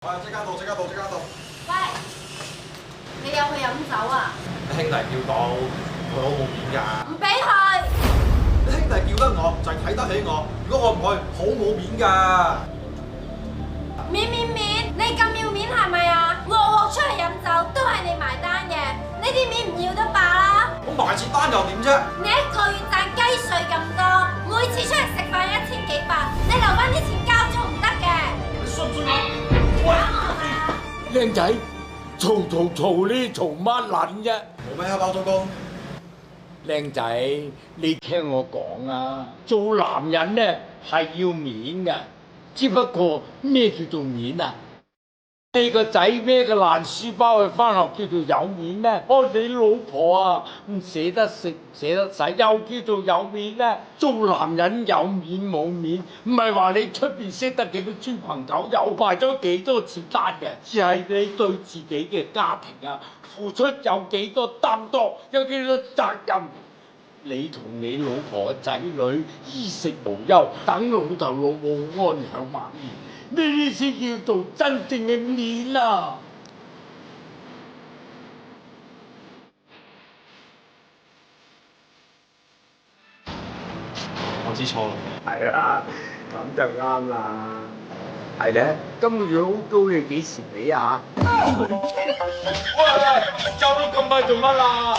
喂，即刻到，即刻到，即刻到！喂，你有去飲酒啊？兄弟叫到，佢好冇面㗎。唔俾去！兄弟叫得我就係睇得起我，如果我唔去，好冇面㗎。面，你咁要面係咪啊？鑊出去飲酒都係你埋單嘅，呢啲面唔要都罷啦。我埋次單又點啫？你一個月賺雞碎咁多，每次出嚟食飯1000幾百，你留翻啲錢交租唔得嘅。你信唔信我？靚仔，嘈呢，嘈乜撚啫？冇咩啊，包租公。靚仔，你聽我講啊，做男人咧係要面㗎，只不過咩叫做面啊？你個仔孭個爛書包去返學叫做有面咩？你老婆啊唔捨得食唔捨得使又叫做有面咩？做男人有面冇面，唔係話你出邊識得幾多豬朋狗友，賣咗幾多錢單嘅，只係你對自己嘅家庭啊付出有幾多擔當，有幾多責任。你同你老婆嘅仔女衣食無憂，等老豆老母安享晚年，呢啲先叫做真正嘅面啊！我知錯啦。係啊，咁就啱啦。係咧，今個月好高興，幾時俾啊？喂，走到咁快做乜啊？